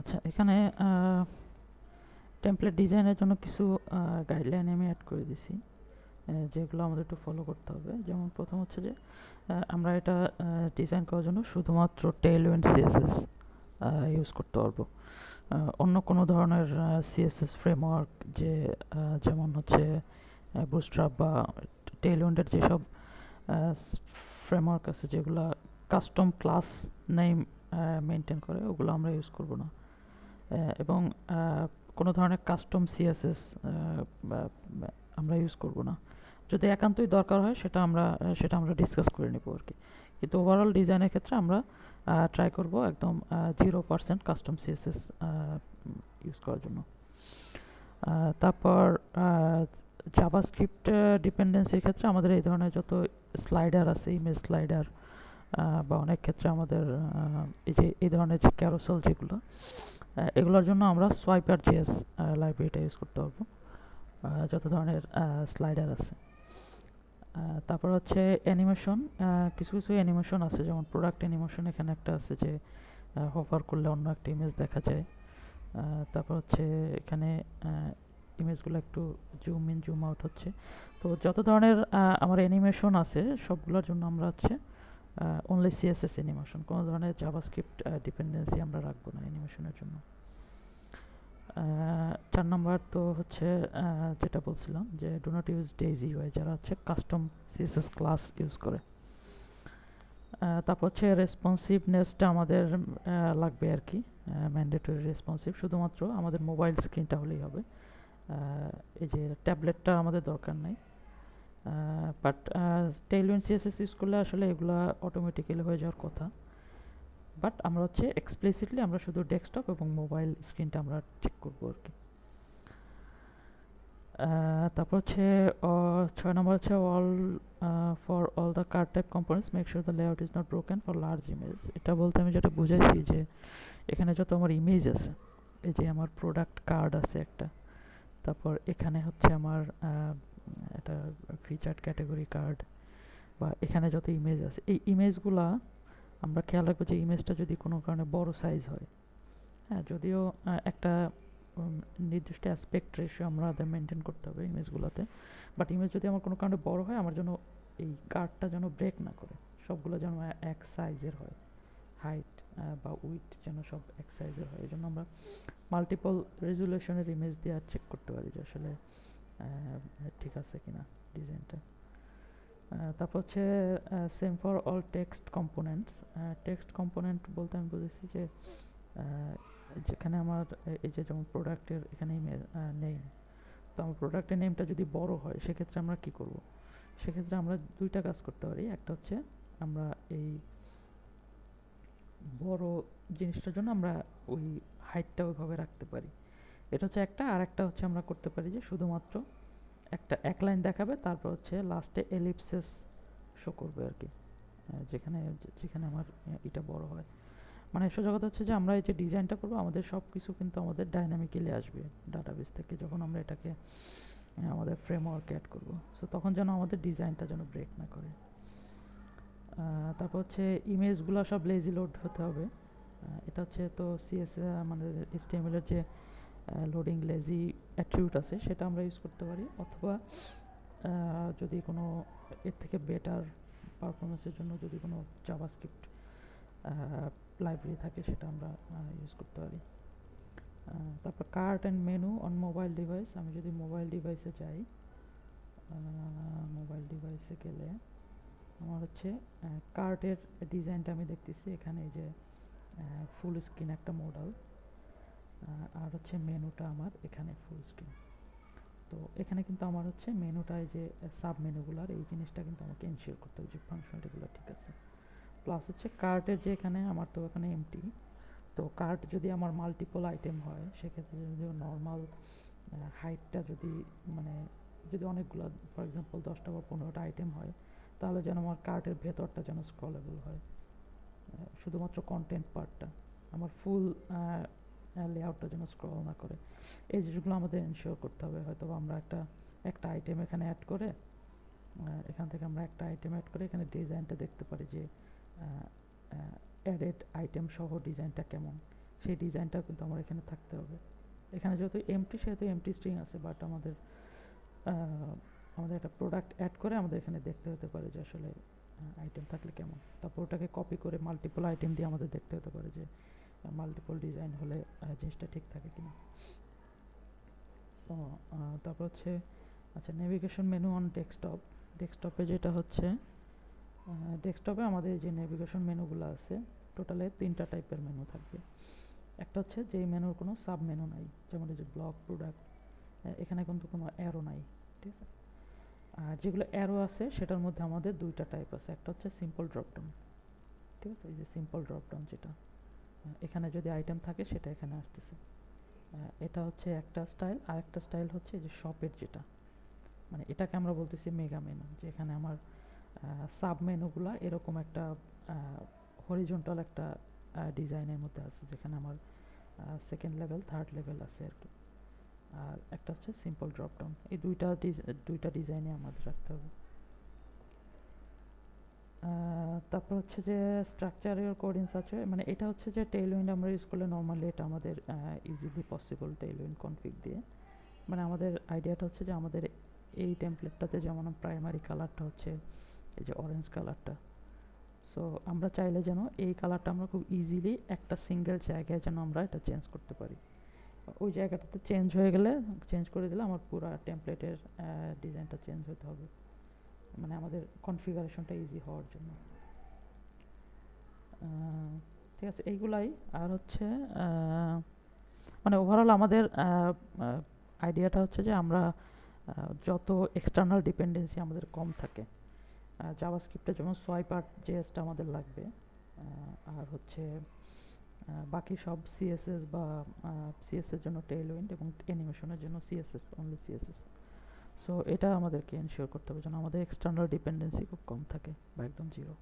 আচ্ছা, এখানে টেমপ্লেট ডিজাইনের জন্য কিছু গাইডলাইন আমি অ্যাড করে দিছি, যেগুলো আমাদের একটু ফলো করতে হবে। যেমন প্রথম হচ্ছে যে আমরা এটা ডিজাইন করার জন্য শুধুমাত্র টেইলউইন্ড সিএসএস ইউজ করতে পারবো। অন্য কোনো ধরনের সিএসএস ফ্রেমওয়ার্ক যেমন হচ্ছে বুটস্ট্র্যাপ বা টেইলউইন্ডের যেসব ফ্রেমওয়ার্ক আছে যেগুলো কাস্টম ক্লাস নেম মেনটেন করে, ওগুলো আমরা ইউজ করব না। এবং কোনো ধরনের কাস্টম সিএসএস আমরা ইউজ করব না। যদি একান্তই দরকার হয় সেটা আমরা ডিসকাস করে নেব আর কি। কিন্তু ওভারঅল ডিজাইনের ক্ষেত্রে আমরা ট্রাই করব একদম 0% কাস্টম সিএসএস ইউজ করার জন্য। তারপর জাভাস্ক্রিপ্ট ডিপেন্ডেন্সির ক্ষেত্রে আমাদের এই ধরনের যত স্লাইডার আছে, ইমেজ স্লাইডার বা অনেক ক্ষেত্রে আমাদের এই ধরনের যে ক্যারোসেল যেগুলো, এগুলোর জন্য আমরা সোয়াইপার জেএস লাইব্রেরিটা ইউজ করতে পারবো, যত ধরনের স্লাইডার আছে। তারপর হচ্ছে অ্যানিমেশন, কিছু কিছু অ্যানিমেশন আছে, যেমন প্রোডাক্ট অ্যানিমেশন এখানে একটা আছে যে হোভার করলে অন্য একটা ইমেজ দেখা যায়। তারপর হচ্ছে এখানে ইমেজগুলো একটু জুম ইন জুম আউট হচ্ছে। তো যত ধরনের আমার অ্যানিমেশন আছে সবগুলোর জন্য আমরা হচ্ছে অনলি সিএসএস অ্যানিমেশন, কোনো ধরনের জাভাস্ক্রিপ্ট ডিপেন্ডেন্সি আমরা রাখবো না অ্যানিমেশনের জন্য। 4 নাম্বার তো হচ্ছে যেটা বলছিলাম যে do not use daisy UI, যারা হচ্ছে কাস্টম সিএসএস ক্লাস ইউজ করে। তারপর হচ্ছে রেসপন্সিভনেসটা আমাদের লাগবে আর কি, ম্যান্ডেটরি রেসপন্সিভ, শুধুমাত্র আমাদের মোবাইল স্ক্রিনটা হলেই হবে। এই যে ট্যাবলেটটা আমাদের দরকার নাই। বাট টেইলউইন্ড সিএসএস ইউজ করলে আসলে এগুলো অটোমেটিক্যালি হয়ে যাওয়ার কথা। বাট আমরা হচ্ছে এক্সপ্লিসিটলি আমরা শুধু ডেস্কটপ এবং মোবাইল স্ক্রিনটা আমরা চেক করবো আর কি। তারপর হচ্ছে 6 নম্বর হচ্ছে for all the card type components make sure the layout is not broken for large image. এটা বলতে আমি যেটা বুঝাইছি যে এখানে যত আমার ইমেজ আছে, এই যে আমার প্রোডাক্ট কার্ড আছে একটা, তারপর এখানে হচ্ছে আমার একটা ফিচার্ড ক্যাটাগরি কার্ড, বা এখানে যত ইমেজ আছে, এই ইমেজগুলা আমরা খেয়াল রাখবো যে ইমেজটা যদি কোনো কারণে বড় সাইজ হয়, হ্যাঁ, যদিও একটা নির্দিষ্ট অ্যাসপেক্ট রেশিও আমাদের মেনটেন করতে হবে ইমেজগুলোতে, বাট ইমেজ যদি আমার কোনো কারণে বড় হয়, আমার যেন এই কার্ডটা যেন ব্রেক না করে, সবগুলো যেন এক সাইজের হয়, হাইট বা উইথ যেন সব এক সাইজের হয়। এই জন্য আমরা মাল্টিপল রেজুলেশনের ইমেজ দিয়ে চেক করতে পারি যে আসলে ঠিক আছে কিনা ডিজাইনটা। তারপর হচ্ছে same for all text components. Text component বলতে আমি বুঝেছি যে যেখানে আমার এই যে যেমন প্রোডাক্টের এখানে নেম, তো আমার প্রোডাক্টের নেমটা যদি বড় হয়, সেক্ষেত্রে আমরা কি করব? সেক্ষেত্রে আমরা দুইটা কাজ করতে পারি। একটা হচ্ছে আমরা এই বড় জিনিসটার জন্য আমরা ওই হাইটটা ওইভাবে রাখতে পারি, এটা হচ্ছে একটা। আর একটা হচ্ছে আমরা করতে পারি যে শুধুমাত্র এক লাইন দেখাবে, তারপর হচ্ছে লাস্টে এলিপসিস শো করবে আর কি, যেখানে যেখানে আমার এটা বড় হয়। মানে সোজা কথা হচ্ছে যে আমরা এই যে ডিজাইনটা করবো, আমাদের সব কিছু কিন্তু আমাদের ডাইনামিক্যালি আসবে ডাটাবেস থেকে, যখন আমরা এটাকে আমাদের ফ্রেমওয়ার্কে অ্যাড করবো। সো তখন যেন আমাদের ডিজাইনটা যেন ব্রেক না করে। তারপর হচ্ছে ইমেজগুলো সব লেজি লোড হতে হবে। এটা হচ্ছে তো মানে HTML এর যে লোডিং লেজি অ্যাট্রিবিউট আছে, সেটা আমরা ইউজ করতে পারি, অথবা যদি কোনো এর থেকে বেটার পারফরমেন্সের জন্য যদি কোনো জাভাস্ক্রিপ্ট লাইব্রেরি থাকে, সেটা আমরা ইউজ করতে পারি। তারপর cart and menu on mobile device, আমি যদি মোবাইল ডিভাইসে যাই, মোবাইল ডিভাইসে গেলে আমার হচ্ছে কার্টের ডিজাইনটা আমি দেখতেছি এখানে, এই যে ফুল স্ক্রিন একটা মডেল, আর হচ্ছে মেনুটা আমার এখানে ফুল স্ক্রিন। তো এখানে কিন্তু আমার হচ্ছে মেনুটায় যে সাব মেনুগুলার এই জিনিসটা কিন্তু আমাকে এনশিওর করতে হবে যে ফাংশনালিটিগুলো ঠিক আছে। প্লাস হচ্ছে কার্টের যে এখানে আমার তো এখানে এমটি, তো কার্ট যদি আমার মাল্টিপল আইটেম হয়, সেক্ষেত্রে যদি নর্মাল হাইটটা যদি মানে যদি অনেকগুলো, ফর এক্সাম্পল 10টা বা 15টা আইটেম হয়, তাহলে যেন আমার কার্টের ভেতরটা যেন স্ক্রলেবল হয়, শুধুমাত্র কন্টেন্ট পার্টটা, আমার ফুল লেআউটটা যেন স্ক্রল না করে। এই জিনিসগুলো আমাদের এনশিওর করতে হবে। হয়তো আমরা একটা আইটেম এখানে অ্যাড করে, এখান থেকে আমরা একটা আইটেম অ্যাড করে এখানে ডিজাইনটা দেখতে পারি যে অ্যাডেড আইটেম সহ ডিজাইনটা কেমন, সেই ডিজাইনটা কিন্তু আমার এখানে থাকতে হবে। এখানে যেহেতু এমটি সেহেতু এমটি স্ট্রিং আছে, বাট আমাদের একটা প্রোডাক্ট অ্যাড করে আমাদের এখানে দেখতে হতে পারে যে আসলে আইটেম থাকলে কেমন। তারপর ওটাকে কপি করে মাল্টিপল আইটেম দিয়ে আমাদের দেখতে হতে পারে যে মাল্টিপল ডিজাইন হলে জিনিসটা ঠিক থাকে কিনা। সো তারপর হচ্ছে আচ্ছা, নেভিগেশন মেনু অন ডেস্কটপ। ডেস্কটপে যেটা হচ্ছে, ডেস্কটপে আমাদের যে নেভিগেশন মেনুগুলো আছে, টোটালে 3টা টাইপের মেনু থাকবে। একটা হচ্ছে যেই মেনুর কোনো সাব মেনু নাই, যেমন এই যে ব্লক, প্রোডাক্ট, এখানে কিন্তু কোনো অ্যারো নাই, ঠিক আছে। আর যেগুলো অ্যারো আছে সেটার মধ্যে আমাদের 2টা টাইপ আছে। একটা হচ্ছে সিম্পল ড্রপডাউন, ঠিক আছে, এই যে সিম্পল ড্রপডাউন যেটা, এখানে যদি আইটেম থাকে সেটা এখানে আসতেছে। এটা হচ্ছে একটা স্টাইল। আর একটা স্টাইল হচ্ছে এই যে শপের যেটা, মানে এটাকে আমরা বলতেছি মেগা মেনু, যে এখানে আমার সাব মেনুগুলা এরকম একটা হরিজন্টাল একটা ডিজাইনের মধ্যে আছে, যেখানে আমার সেকেন্ড লেভেল, থার্ড লেভেল আছে আর কি। আর একটা হচ্ছে সিম্পল ড্রপডাউন। এই দুইটা ডিজাইনে আমাদের রাখতে হবে। তারপর হচ্ছে যে স্ট্রাকচারের কোডিংস আছে, মানে এটা হচ্ছে যে টেইলউইন্ড আমরা ইউজ করলে নর্মালি এটা আমাদের ইজিলি পসিবল টেইলউইন্ড কনফিগ দিয়ে। মানে আমাদের আইডিয়াটা হচ্ছে যে আমাদের এই টেমপ্লেটটাতে যেমন প্রাইমারি কালারটা হচ্ছে এই যে অরেঞ্জ কালারটা। সো আমরা চাইলে যেন এই কালারটা আমরা খুব ইজিলি একটা সিঙ্গেল জায়গায় যেন আমরা এটা চেঞ্জ করতে পারি। ওই জায়গাটাতে চেঞ্জ হয়ে গেলে, চেঞ্জ করে দিলে আমার পুরো টেমপ্লেটের ডিজাইনটা চেঞ্জ হতে হবে, মানে আমাদের কনফিগারেশনটা ইজি হওয়ার জন্য। ঠিক আছে, এইগুলাই। আর হচ্ছে মানে ওভারঅল আমাদের আইডিয়াটা হচ্ছে যে আমরা যত এক্সটার্নাল ডিপেন্ডেন্সি আমাদের কম থাকে, জাভাস্ক্রিপ্টে যেমন সোয়াইপার জেএসটা আমাদের লাগবে, আর হচ্ছে বাকি সব সিএসএস বা সিএসএস জন্য টেইলউইন্ড এবং অ্যানিমেশনের জন্য সিএসএস, অনলি সিএসএস। সো এটা আমাদেরকে এনশিওর করতে হবে যেন আমাদের এক্সটার্নাল ডিপেন্ডেন্সি খুব কম থাকে বা একদম জিরো।